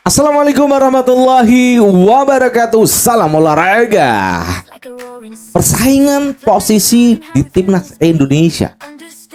Assalamualaikum warahmatullahi wabarakatuh. Salam olahraga. Persaingan posisi di timnas Indonesia.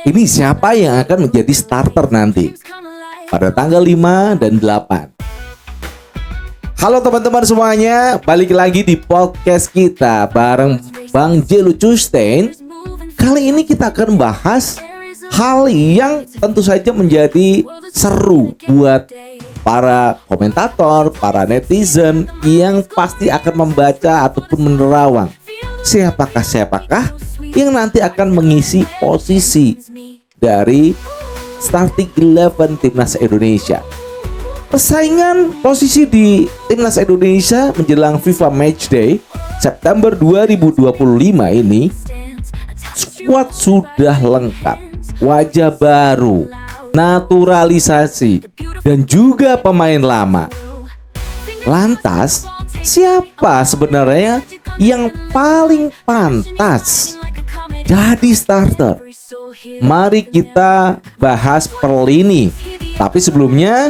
Ini siapa yang akan menjadi starter nanti pada tanggal 5 dan 8. Halo teman-teman semuanya, balik lagi di podcast kita bareng Bang J. Lucustein. Kali ini kita akan bahas hal yang tentu saja menjadi seru buat para komentator, para netizen yang pasti akan membaca ataupun menerawang siapakah yang nanti akan mengisi posisi dari starting 11 timnas Indonesia. Persaingan posisi di timnas Indonesia menjelang FIFA Matchday September 2025 ini, skuad sudah lengkap, wajah baru, naturalisasi, dan juga pemain lama. Lantas, siapa sebenarnya yang paling pantas jadi starter? Mari kita bahas per lini. Tapi sebelumnya,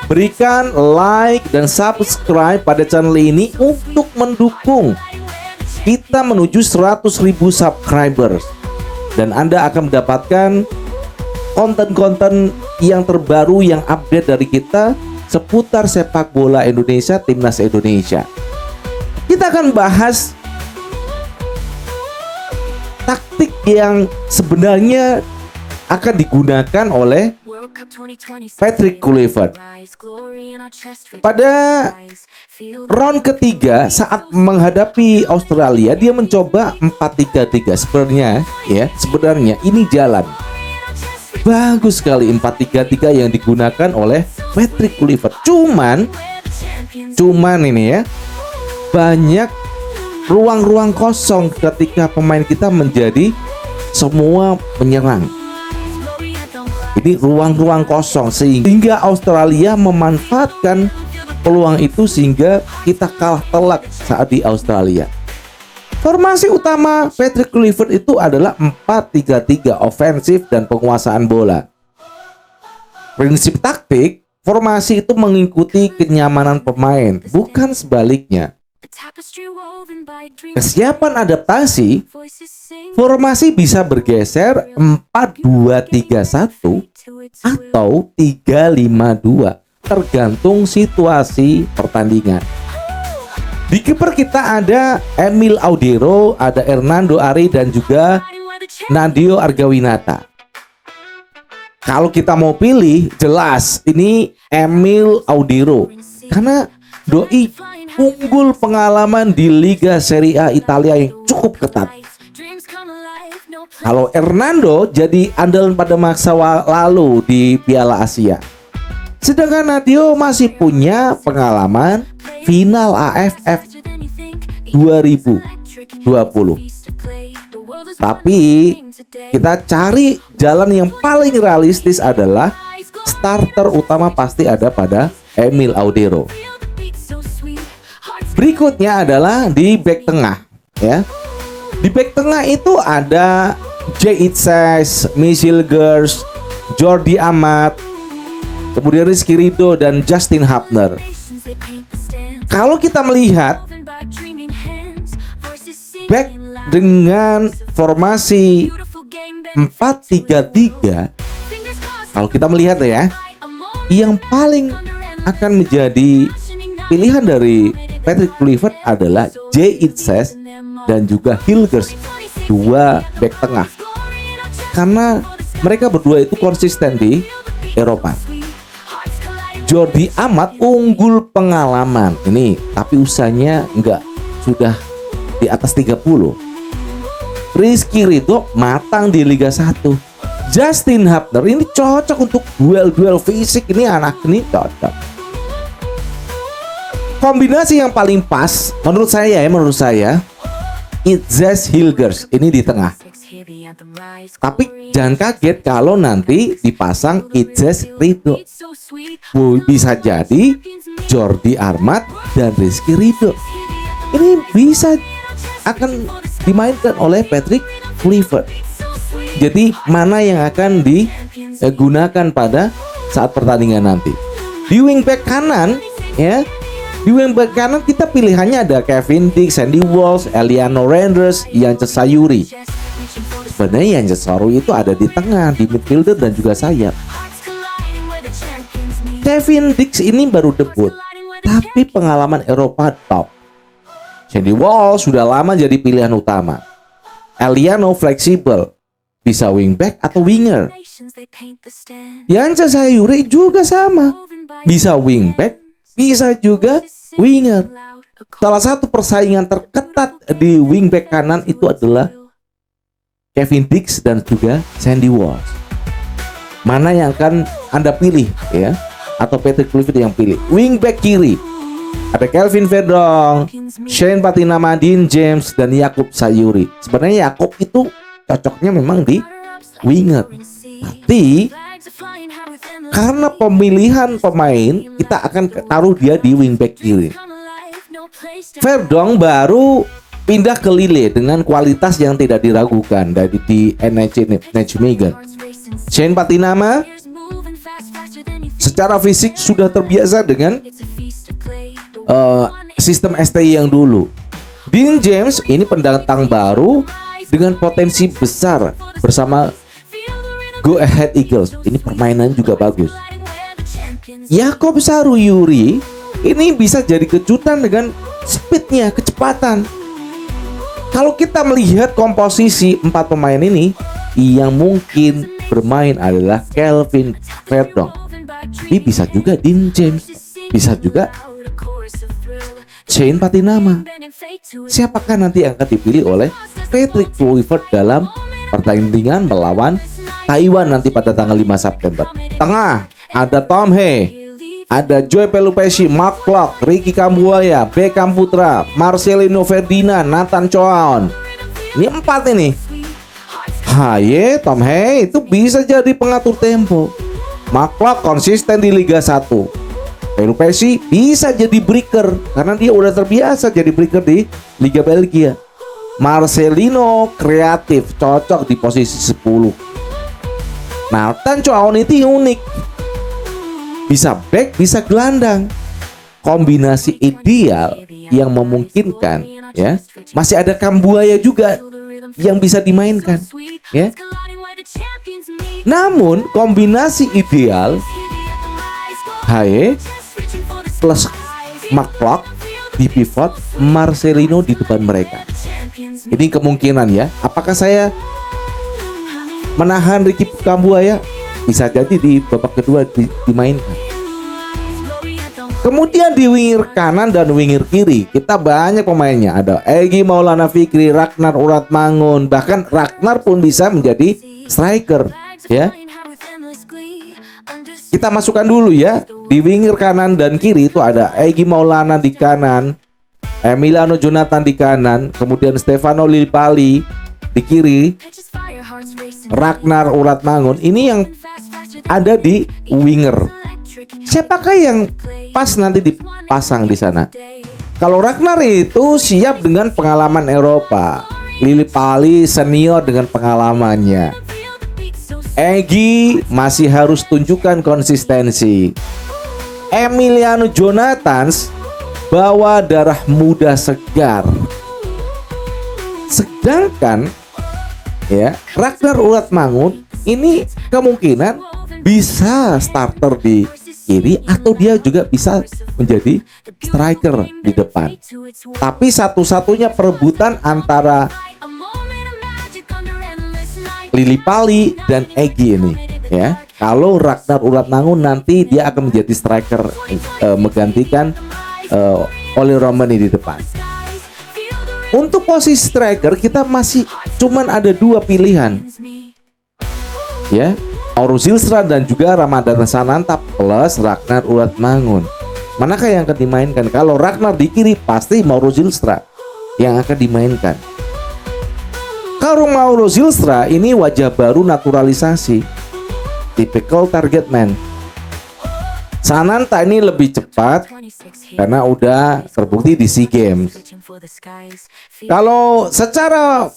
berikan like dan subscribe pada channel ini untuk mendukung kita menuju 100.000 subscribers. Dan Anda akan mendapatkan konten-konten yang terbaru, yang update dari kita seputar sepak bola Indonesia, timnas Indonesia. Kita akan bahas taktik yang sebenarnya akan digunakan oleh Patrick Kluivert. Pada round ketiga saat menghadapi Australia, dia mencoba 4-3-3. Sebenarnya ini jalan bagus sekali 4-3-3 yang digunakan oleh Patrick Kluivert. Cuman ini ya, banyak ruang-ruang kosong ketika pemain kita menjadi semua menyerang. Ini ruang-ruang kosong sehingga Australia memanfaatkan peluang itu sehingga kita kalah telak saat di Australia. Formasi utama Patrick Kluivert itu adalah 4-3-3 ofensif dan penguasaan bola. Prinsip taktik, formasi itu mengikuti kenyamanan pemain, bukan sebaliknya. Kesiapan adaptasi, formasi bisa bergeser 4-2-3-1 atau 3-5-2, tergantung situasi pertandingan. Di kiper kita ada Emil Audero, ada Hernando Ari, dan juga Nadeo Argawinata. Kalau kita mau pilih, jelas ini Emil Audero karena doi unggul pengalaman di Liga Serie A Italia yang cukup ketat. Kalau Hernando jadi andalan pada masa lalu di Piala Asia. Sedangkan Nadeo masih punya pengalaman final AFF 2020. Tapi kita cari jalan yang paling realistis adalah starter utama pasti ada pada Emil Audero. Berikutnya adalah di back tengah ya. Di back tengah itu ada Jay Itzes, Michel Gers, Jordi Amat, kemudian Rizky Ridho dan Justin Hubner. Kalau kita melihat back dengan formasi 4-3-3, kalau kita melihat ya, yang paling akan menjadi pilihan dari Patrick Kluivert adalah Jay Itzes dan juga Hilgers, dua back tengah, karena mereka berdua itu konsisten di Eropa. Jordi Amat unggul pengalaman ini, tapi usianya sudah di atas 30. Rizky Ridho matang di Liga 1. Justin Hubner ini cocok untuk duel fisik, ini anak ini cocok. Kombinasi yang paling pas menurut saya Itzes Hilgers ini di tengah. Tapi jangan kaget kalau nanti dipasang Itzes Ridho. Bisa jadi Jordi Amat dan Rizky Ridho. Ini bisa akan dimainkan oleh Patrick Kluivert. Jadi mana yang akan digunakan pada saat pertandingan nanti? Di wingback kanan ya. Di wingback kanan kita pilihannya ada Kevin Dix, Sandy Walsh, Eliano Randers, Yance Sayuri. Sebenarnya Yance Sayuri itu ada di tengah, di midfielder dan juga sayap. Kevin Dix ini baru debut, tapi pengalaman Eropa top. Sandy Walsh sudah lama jadi pilihan utama. Eliano fleksibel, bisa wingback atau winger. Yance Sayuri juga sama, bisa wingback, bisa juga winger. Salah satu persaingan terketat di wingback kanan itu adalah Kevin Dix dan juga Sandy Walsh. Mana yang akan Anda pilih ya? Atau Patrick Kluivert yang pilih? Wingback kiri ada Kelvin Verdong, Shane Patinama, Dean James, dan Jakub Sayuri. Sebenarnya Jakub itu cocoknya memang di winger, tapi karena pemilihan pemain kita akan taruh dia di wingback kiri. Verdong baru pindah ke Lille dengan kualitas yang tidak diragukan dari di Nijmegen. Shane Patinama secara fisik sudah terbiasa dengan sistem STI yang dulu. Dean James ini pendatang baru dengan potensi besar bersama Go Ahead Eagles. Ini permainan juga bagus. Jakub Sayuri ini bisa jadi kejutan dengan speednya, kecepatan. Kalau kita melihat komposisi 4 pemain ini, yang mungkin bermain adalah Kelvin Verdong. Ini bisa juga Dean James, bisa juga Shane Patinama. Siapakah nanti yang akan dipilih oleh Patrick Kluivert dalam pertandingan melawan Taiwan nanti pada tanggal 5 September. Tengah ada Tom He, ada Joey Pelupessy, Mark Klok, Ricky Kambuaya, Beckham Putra, Marcelino Ferdinand, Nathan Choaon. Ini 4 ini. Haye, Tom He itu bisa jadi pengatur tempo. Mark Klok konsisten di Liga 1. Pelupessy bisa jadi breaker karena dia udah terbiasa jadi breaker di Liga Belgia. Marcelino kreatif, cocok di posisi 10. Nathan Choaon itu unik, bisa back, bisa gelandang. Kombinasi ideal yang memungkinkan ya. Masih ada Kambuaya juga yang bisa dimainkan ya. Namun kombinasi ideal Haye plus Mark Klok di pivot, Marcelino di depan mereka. Ini kemungkinan ya. Apakah saya menahan Ricky Kambuaya? Bisa jadi di babak kedua dimainkan. Kemudian di winger kanan dan winger kiri kita banyak pemainnya. Ada Egy Maulana Fikri, Ragnar Uratmangun, bahkan Ragnar pun bisa menjadi striker ya. Kita masukkan dulu ya. Di winger kanan dan kiri itu ada Egy Maulana di kanan, Emiliano Jonathan di kanan, kemudian Stefano Lillipali di kiri, Ragnar Uratmangun. Ini yang ada di winger. Siapakah yang pas nanti dipasang di sana? Kalau Ragnar itu siap dengan pengalaman Eropa, Lillipali senior dengan pengalamannya, Egy masih harus tunjukkan konsistensi, Emiliano Jonathan bawa darah muda segar. Sedangkan ya Ragnar Uratmangun ini kemungkinan bisa starter di kiri atau dia juga bisa menjadi striker di depan. Tapi satu-satunya perebutan antara Lillipali dan Egy ini ya. Kalau Ragnar Uratmangun nanti dia akan menjadi striker menggantikan Olli Romani di depan. Untuk posisi striker kita masih cuman ada 2 pilihan ya, Mauro Zylstra dan juga Ramadhan Sananta plus Ragnar Uratmangun. Manakah yang akan dimainkan? Kalau Ragnar di kiri pasti Mauro Zylstra yang akan dimainkan. Kalau Mauro Zylstra ini wajah baru naturalisasi, typical target man. Sananta ini lebih cepat karena udah terbukti di SEA Games. Kalau secara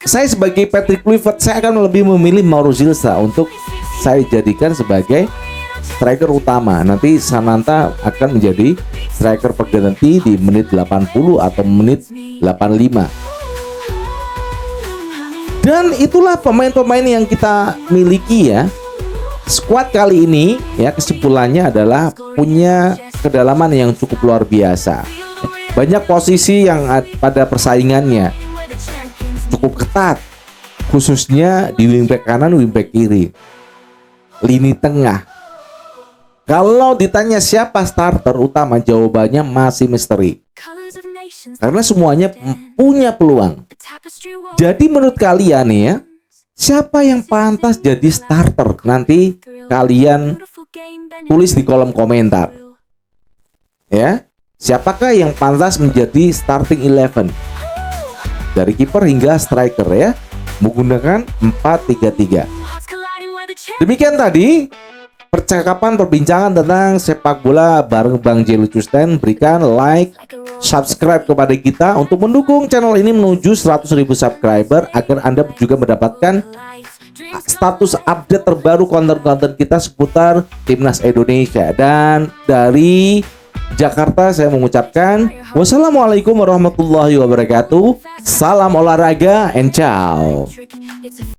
saya sebagai Patrick Kluivert, saya akan lebih memilih Mauro Zylstra untuk saya jadikan sebagai striker utama. Nanti Sananta akan menjadi striker pengganti di menit 80 atau menit 85. Dan itulah pemain-pemain yang kita miliki ya. Squad kali ini ya, kesimpulannya adalah punya kedalaman yang cukup luar biasa. Banyak posisi yang pada persaingannya cukup ketat, khususnya di wingback kanan, wingback kiri, lini tengah. Kalau ditanya siapa starter utama, jawabannya masih misteri. Karena semuanya punya peluang. Jadi menurut kalian nih ya, siapa yang pantas jadi starter? Nanti kalian tulis di kolom komentar. Ya, siapakah yang pantas menjadi starting 11? Dari kiper hingga striker ya, menggunakan 4-3-3. Demikian tadi percakapan perbincangan tentang sepak bola bareng Bang J Lucusten. Berikan like, subscribe kepada kita untuk mendukung channel ini menuju 100.000 subscriber agar Anda juga mendapatkan status update terbaru konten-konten kita seputar Timnas Indonesia. Dan dari Jakarta saya mengucapkan wassalamualaikum warahmatullahi wabarakatuh. Salam olahraga and ciao.